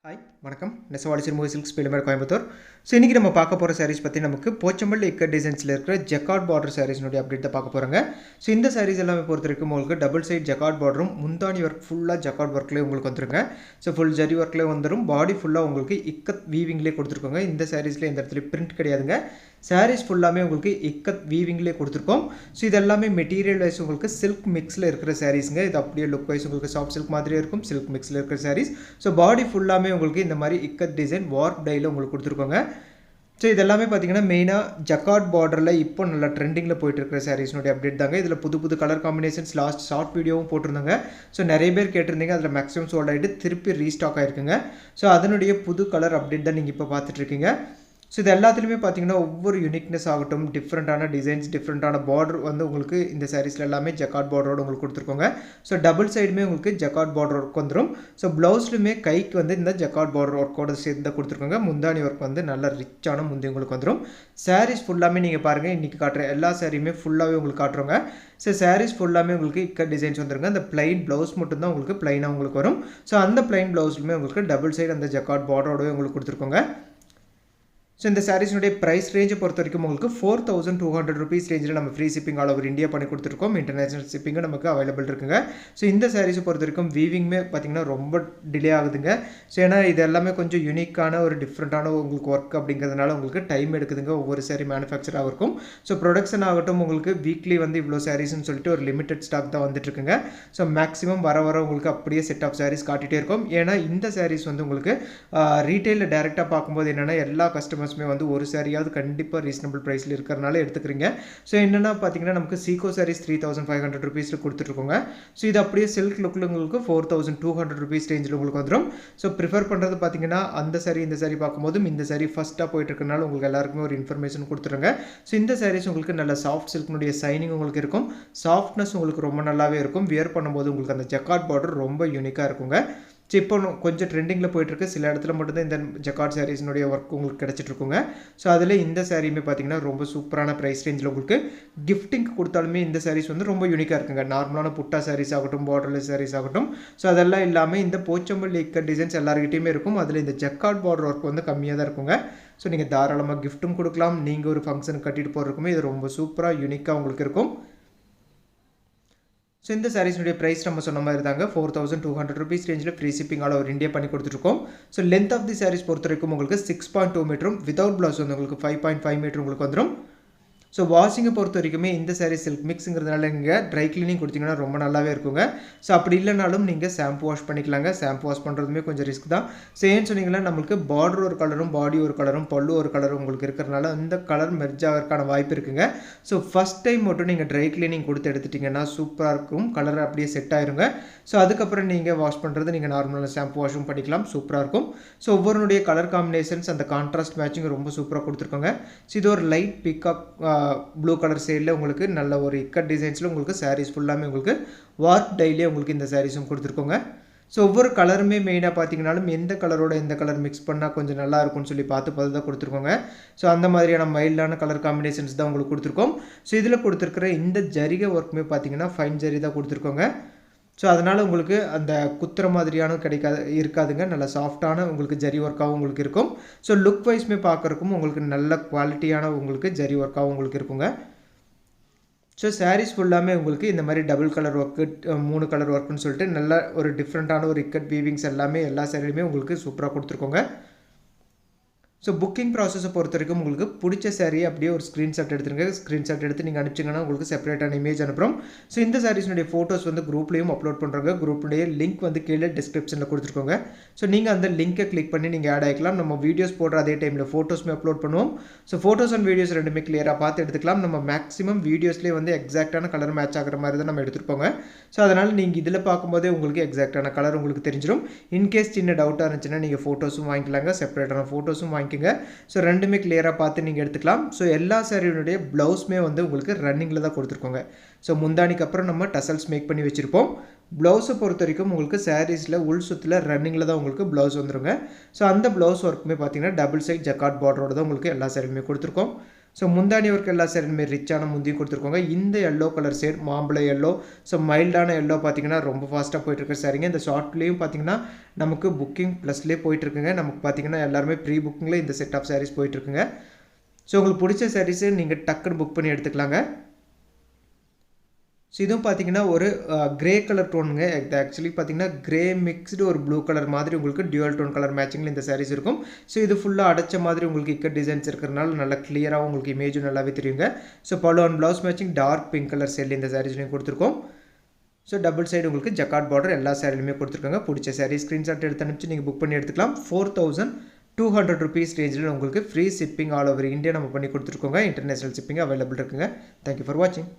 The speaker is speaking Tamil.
ஹாய் வணக்கம். நெசவாளி சிறுமுகை சில்க்ஸ் பிலிமர் கோயம்புத்தூர். ஸோ இன்றைக்கி நம்ம பார்க்க போகிற சாரீஸ் பற்றி நமக்கு போச்சம்பள்ளி இக்கட் டிசைன்ஸில் இருக்கிற ஜக்கார்ட் பார்டர் சாரீஸ்னுடைய அப்டேட் தான் பார்க்க போகிறாங்க. ஸோ இந்த சாரீஸ் எல்லாமே பொறுத்த வரைக்கும் உங்களுக்கு டபுள் சைட் ஜக்கார்ட் பார்டரும் முந்தானி ஒர்க் ஃபுல்லாக ஜக்கார்ட் ஒர்க்லேயே உங்களுக்கு வந்துருங்க. ஸோ ஃபுல் ஜரி ஒர்க்லேயே வந்துடும். பாடி ஃபுல்லாக உங்களுக்கு இக்கத் வீவிங்லேயே கொடுத்துருக்கோங்க. இந்த சாரீஸில் எந்த இடத்துல பிரிண்ட் கிடையாதுங்க. சாரீஸ் ஃபுல்லாமே உங்களுக்கு இக்கத் வீவிங்லேயே கொடுத்துருக்கோம். ஸோ இது எல்லாமே மெட்டீரியல் வைஸ் உங்களுக்கு சில்க் மிக்ஸில் இருக்கிற சாரீஸுங்க. இது அப்படியே லுக் வைஸ் உங்களுக்கு சாஃப்ட் சில்க் மாதிரியே இருக்கும். சில்க் மிக்ஸில் இருக்கிற சாரீஸ். ஸோ பாடி ஃபுல்லாமே உங்களுக்கு இந்த மாதிரி இக்கத் டிசைன் வார்ப் டைல உங்களுக்கு கொடுத்துருக்கோங்க. ஸோ இதெல்லாமே பார்த்தீங்கன்னா மெயினாக ஜக்கார்ட் பார்டரில் இப்போ நல்லா ட்ரெண்டிங்கில் போயிட்டு இருக்கிற சாரீஸ்னுடைய அப்டேட் தாங்க. இதில் புது புது கலர் காம்பினேஷன்ஸ் லாஸ்ட் ஷார்ட் வீடியோவும் போட்டிருந்தாங்க. ஸோ நிறைய பேர் கேட்டிருந்தீங்க. அதில் மேக்ஸிமம் சோல்ட் ஆகிட்டு திருப்பி ரீஸ்டாக் ஆகிருக்குங்க. ஸோ அதனுடைய புது கலர் அப்டேட் தான் நீங்கள் இப்போ பார்த்துட்ருக்கீங்க. ஸோ இது எல்லாத்துலேயுமே பார்த்தீங்கன்னா ஒவ்வொரு யூனிக்னஸ் ஆகட்டும், டிஃப்ரெண்ட்டான டிசைன்ஸ், டிஃப்ரெண்ட்டான பார்டர் வந்து உங்களுக்கு இந்த சாரீஸில் எல்லாமே ஜக்கார்ட் பார்டரோடு உங்களுக்கு கொடுத்துருக்கோங்க. ஸோ டபுள் சைடுமே உங்களுக்கு ஜக்கார்ட் பார்டர் ஒர்க் வந்துடும். ஸோ ப்ளவுஸ்லுமே கைக்கு வந்து இந்த ஜக்கார்ட் பார்டர் ஒர்க்கோட சேர்ந்து தான் கொடுத்துருக்கோங்க. முந்தானி ஒர்க் வந்து நல்ல ரிச்சான முந்தி உங்களுக்கு வந்துடும். சாரீஸ் ஃபுல்லாமே நீங்கள் பாருங்கள், இன்றைக்கி காட்டுற எல்லா சாரியுமே ஃபுல்லாகவே உங்களுக்கு காட்டுறோங்க. ஸோ சாரீஸ் ஃபுல்லாமே உங்களுக்கு இக்கட் டிசைன்ஸ் வந்துருங்க. அந்த பிளைன் ப்ளவுஸ் மட்டும்தான் உங்களுக்கு பிளைனாக உங்களுக்கு வரும். ஸோ அந்த பிளைன் ப்ளவுஸ்லுமே உங்களுக்கு டபுள் சைடு அந்த ஜக்கார்ட் பார்டரோடவே உங்களுக்கு கொடுத்துருக்கோங்க. ஸோ இந்த சாரீஸ்னுடைய ப்ரைஸ் ரேஞ்சை பொறுத்த வரைக்கும் உங்களுக்கு 4200 ருபீஸ் ரேஞ்சில் நம்ம free shipping all over India பண்ணி கொடுத்துருக்கோம். இன்டர்நேஷனல் ஷிப்பிங்கும் நமக்கு அவைலபிள் இருக்குங்க. ஸோ இந்த சாரீஸை பொறுத்த வரைக்கும் வீவிங்குமே பார்த்திங்கன்னா ரொம்ப டிலே ஆகுதுங்க. ஸோ ஏன்னா இது எல்லாமே கொஞ்சம் யூனிக்கான ஒரு டிஃப்ரெண்ட்டான உங்களுக்கு ஒர்க் அப்படிங்கிறதுனால உங்களுக்கு டைம் எடுக்குதுங்க ஒவ்வொரு சாரீ மேனுஃபேக்சராக இருக்கும். ஸோ ப்ரொடக்ஷன் ஆகட்டும் உங்களுக்கு வீக்லி வந்து இவ்வளோ சாரீஸ்ன்னு சொல்லிட்டு ஒரு லிமிடெட் ஸ்டாக் தான் வந்துட்டுருக்குங்க. ஸோ மேக்ஸிமம் வர உங்களுக்கு அப்படியே செட் ஆஃப் சாரீஸ் காட்டிகிட்டே இருக்கும். ஏன்னா இந்த சாரீஸ் வந்து உங்களுக்கு ரீட்டெயிலில் டேரெக்டாக பார்க்கும்போது என்னென்னா எல்லா கஸ்டமர்ஸுமே வந்து ஒரு சாரியாவது கண்டிப்பாக ரீசனபிள் ப்ரைஸில் இருக்கிறனால எடுத்துக்கிறீங்க. ஸோ என்னென்னா பார்த்தீங்கன்னா நமக்கு சீகோ சாரீஸ் 3500 ருபீஸில் கொடுத்துட்ருக்கோங்க. ஸோ இது அப்படியே சில்க் லுக்கில் உங்களுக்கு 4200 ருபீஸ் ரேஞ்சில் உங்களுக்கு வந்துடும். ஸோ ப்ரிஃபர் பண்ணுறது பார்த்தீங்கன்னா அந்த சாரி இந்த சாரி பார்க்கும்போதும் இந்த சாரி ஃபஸ்ட்டாக போயிட்டு இருக்கனால உங்களுக்கு எல்லாருக்குமே ஒரு இன்ஃபர்மேஷன் கொடுத்துருங்க. ஸோ இந்த சாரீஸ் உங்களுக்கு நல்ல சாஃப்ட் சில்க்னுடைய சைனிங் உங்களுக்கு இருக்கும். சாஃப்ட்னஸ் உங்களுக்கு ரொம்ப நல்லாவே இருக்கும். வியர் பண்ணும்போது உங்களுக்கு அந்த ஜக்கார்ட் பார்டர் ரொம்ப யூனிக்காக இருக்குங்க. ஸோ இப்போ கொஞ்சம் ட்ரெண்டிங்கில் போயிட்டுருக்கு. சில இடத்துல மட்டும்தான் இந்த ஜக்கார்ட் சாரீஸ்னுடைய ஒர்க் உங்களுக்கு கிடச்சிட்ருக்குங்க. ஸோ அதில் இந்த சாரியுமே பார்த்தீங்கன்னா ரொம்ப சூப்பரான ப்ரைஸ் ரேஞ்சில் உங்களுக்கு கிஃப்டிங்க்கு கொடுத்தாலுமே இந்த சாரீஸ் வந்து ரொம்ப யூனிக்காக இருக்குங்க. நார்மலான புட்டா சாரீஸ் ஆகட்டும், பார்டர்லெஸ் சாரீஸ் ஆகட்டும். ஸோ அதெல்லாம் இல்லாமல் இந்த போச்சம்பள்ளி இக்கட் டிசைன்ஸ் எல்லாருக்கிட்டையுமே இருக்கும். அதில் இந்த ஜக்கார்ட் பார்டர் ஒர்க் வந்து கம்மியாக தான் இருக்குங்க. ஸோ நீங்கள் தாராளமாக கிஃப்ட்டும் கொடுக்கலாம். நீங்கள் ஒரு ஃபங்க்ஷனுக்கு கட்டிட்டு போகிறதுக்குமே இது ரொம்ப சூப்பராக யூனிக்காக உங்களுக்கு இருக்கும். ஸோ இந்த சாரீஸ்னுடைய ப்ரைஸ் நம்ம சொன்ன மாதிரி தாங்க 4200 ருபீஸ் ரேஞ்சில் free shipping all over India பண்ணி கொடுத்துருக்கோம். So length of the sarees பொறுத்த வரைக்கும் உங்களுக்கு 6.2 மீட்டரும் வித்தவுட் ப்ளவுஸ் வந்து உங்களுக்கு 5.5 மீட்டர் உங்களுக்கு வந்துடும். ஸோ வாஷிங்கை பொறுத்த வரைக்குமே இந்த சாரீ சில்க் மிக்ஸுங்கிறதுனால நீங்கள் ட்ரை கிளீனிங் கொடுத்தீங்கன்னா ரொம்ப நல்லாவே இருக்குங்க. ஸோ அப்படி இல்லைனாலும் நீங்கள் ஷாம்பு வாஷ் பண்ணிக்கலாங்க. ஷாம்பு வாஷ் பண்ணுறதுமே கொஞ்சம் ரிஸ்க் தான். ஸோ ஏன்னு சொன்னீங்கன்னா நம்மளுக்கு பார்டர் ஒரு கலரும் பாடி ஒரு கலரும் பல்லு ஒரு கலரும் உங்களுக்கு இருக்கிறனால இந்த கலர் மெர்ஜ் ஆகிறதுக்கான வாய்ப்பு இருக்குங்க. ஸோ ஃபஸ்ட் டைம் மட்டும் நீங்கள் ட்ரை கிளீனிங் கொடுத்து எடுத்துட்டிங்கன்னா சூப்பராக இருக்கும். கலர் அப்படியே செட் ஆயிருங்க. ஸோ அதுக்கப்புறம் நீங்கள் வாஷ் பண்ணுறது நீங்கள் நார்மலான ஷாம்பு வாஷும் பண்ணிக்கலாம். சூப்பராக இருக்கும். ஸோ ஒவ்வொருடைய கலர் காம்பினேஷன்ஸ் அந்த கான்ட்ராஸ்ட் மேட்சிங் ரொம்ப சூப்பராக கொடுத்துருக்கோங்க. ஸோ இது ஒரு லைட் பிகாக் ப்ளூ கலர் சைடில் உங்களுக்கு நல்ல ஒரு இக்கட் டிசைன்ஸில் உங்களுக்கு சாரீஸ் ஃபுல்லாமே உங்களுக்கு வார்ப் டைலே உங்களுக்கு இந்த சாரீஸும் கொடுத்துருக்கோங்க. ஸோ ஒவ்வொரு கலருமே மெயினாக பார்த்தீங்கன்னாலும் எந்த கலரோட எந்த கலர் மிக்ஸ் பண்ணால் கொஞ்சம் நல்லா இருக்கும்னு சொல்லி பார்த்து தான் கொடுத்துருக்கோங்க. ஸோ அந்த மாதிரியான மைல்டான கலர் காம்பினேஷன்ஸ் தான் உங்களுக்கு கொடுத்துருக்கோம். ஸோ இதில் கொடுத்துருக்கிற இந்த ஜரிகை ஒர்க்குமே பார்த்தீங்கன்னா ஃபைன் ஜரி தான் கொடுத்துருக்கோங்க. ஸோ அதனால் உங்களுக்கு அந்த குத்துற மாதிரியான இருக்காதுங்க. நல்ல சாஃப்டான உங்களுக்கு ஜரி ஒர்க்காகவும் உங்களுக்கு இருக்கும். ஸோ லுக் வைஸ்மே பார்க்குறக்கும் உங்களுக்கு நல்ல குவாலிட்டியான உங்களுக்கு ஜரி ஒர்க்காகவும் உங்களுக்கு இருக்குங்க. ஸோ சாரீஸ் ஃபுல்லாமே உங்களுக்கு இந்த மாதிரி டபுள் கலர் ஒர்க்கு 3 கலர் ஒர்க்குன்னு சொல்லிட்டு நல்ல ஒரு டிஃப்ரெண்ட்டான ஒரு இக்கட் வீவிங்ஸ் எல்லாமே எல்லா சாரிலையுமே உங்களுக்கு சூப்பராக கொடுத்துருக்கோங்க. ஸோ புக்கிங் ப்ராசஸை பொறுத்த வரைக்கும் உங்களுக்கு பிடிச்ச சாரியை அப்படியே ஒரு ஸ்க்ரீன்ஷாட் எடுத்துருங்க. ஸ்க்ரீன்ஷாட் எடுத்து நீங்கள் அனுப்பிச்சிங்கன்னா உங்களுக்கு செப்பரேட்டான இமேஜ் அனுப்புகிறோம். ஸோ இந்த சாரீஸ்னுடைய ஃபோட்டோஸ் வந்து குரூப்லேயும் அப்லோட் பண்ணுறாங்க. குரூப்லேயே லிங்க் வந்து கீழே டிஸ்கிரிப்ஷனில் கொடுத்துருக்கோங்க. ஸோ நீங்கள் அந்த லிங்க்கை கிளிக் பண்ணி நீங்கள் ஆட் ஆகிக்கலாம். நம்ம வீடியோஸ் போடுற அதே டைமில் ஃபோட்டோஸுமே அப்லோட் பண்ணுவோம். ஸோ ஃபோட்டோஸ் அண்ட் வீடியோஸ் ரெண்டுமே கிளியராக பார்த்து எடுத்துக்கலாம். நம்ம மேக்ஸிமம் வீடியோஸ்லேயே வந்து எக்ஸாக்டான கலர் மேட்ச் ஆகிற மாதிரி தான் நம்ம எடுத்துருப்போங்க. ஸோ அதனால் நீங்கள் இதில் பார்க்கும்போதே உங்களுக்கு எக்ஸாக்டான கலர் உங்களுக்கு தெரிஞ்சிடும். இன்கேஸ் சின்ன டவுட்டாக இருந்துச்சுன்னா நீங்கள் ஃபோட்டோஸும் வாங்கிக்கலாங்க. செப்பரேட்டான ஃபோட்டோஸும் வாங்கிக்கோங்க. ஸோ ரெண்டுமே கிளியராக பார்த்து நீங்கள் எடுத்துக்கலாம். ஸோ எல்லா சாரியினுடைய ப்ளவுஸுமே வந்து உங்களுக்கு ரன்னிங்கில் தான் கொடுத்துருக்கோங்க. ஸோ முந்தானிக்கு அப்புறம் நம்ம டசல்ஸ் மேக் பண்ணி வச்சுருப்போம். ப்ளவுஸை பொறுத்த வரைக்கும் உங்களுக்கு சாரீஸில் உள் சுற்றில் ரன்னிங்கில் தான் உங்களுக்கு ப்ளவுஸ் வந்துருங்க. ஸோ அந்த ப்ளவுஸ் ஒர்க்குமே பார்த்தீங்கன்னா டபுள் சைட் ஜக்கார்ட் பார்டரோட தான் உங்களுக்கு எல்லா சாரியுமே கொடுத்துருக்கோம். ஸோ முந்தானி ஒர்க் எல்லா சாரியுமே ரிச்சான முந்தியும் கொடுத்துருக்கோங்க. இந்த எல்லோ கலர் ஷேட் மாம்பழ எல்லோ, ஸோ மைல்டான எல்லோ பார்த்தீங்கன்னா ரொம்ப ஃபாஸ்ட்டாக போயிட்டுருக்க சாரிங்க. இந்த ஷார்ட்லேயும் பார்த்தீங்கன்னா நமக்கு புக்கிங் ப்ளஸ்லேயே போயிட்டுருக்குங்க. நமக்கு பார்த்தீங்கன்னா எல்லாருமே ப்ரீ புக்கிங்கில் இந்த செட் ஆஃப் சாரீஸ் போயிட்டுருக்குங்க. ஸோ உங்களுக்கு பிடிச்ச சாரீஸு நீங்கள் டக்குன்னு புக் பண்ணி எடுத்துக்கலாங்க. ஸோ இதுவும் பார்த்தீங்கன்னா ஒரு கிரே கலர் டோனுங்க. இது ஆக்சுவலி பார்த்தீங்கன்னா கிரே மிக்ஸ்டு ஒரு ப்ளூ கலர் மாதிரி உங்களுக்கு டியூவல் டோன் கலர் மேட்சிங்கில் இந்த சாரீஸ் இருக்கும். ஸோ இது ஃபுல்லாக அடைச்ச மாதிரி உங்களுக்கு இக்கட் டிசைன்ஸ் இருக்கிறனால நல்லா கிளியராக உங்களுக்கு இமேஜும் நல்லாவே தெரியுங்க. So pallu and blouse matching dark pink colour செல் இந்த சாரீஸ்லையும் கொடுத்துருக்கோம். ஸோ டபுள் சைடு உங்களுக்கு ஜக்கார்ட் பார்டர் எல்லா சாரிலுமே கொடுத்துருக்காங்க. பிடிச்ச சாரீ ஸ்க்ரீன்ஷாட் எடுத்து அனுப்பிச்சு நீங்கள் புக் பண்ணி எடுத்துக்கலாம். 4200 rupees ரேஞ்சில் உங்களுக்கு free shipping all over India நம்ம பண்ணி கொடுத்துருக்கோங்க. இன்டர்நேஷனல் ஷிப்பிங் அவைலபிள் இருக்குங்க. தேங்க்யூ ஃபார் வாட்சிங்.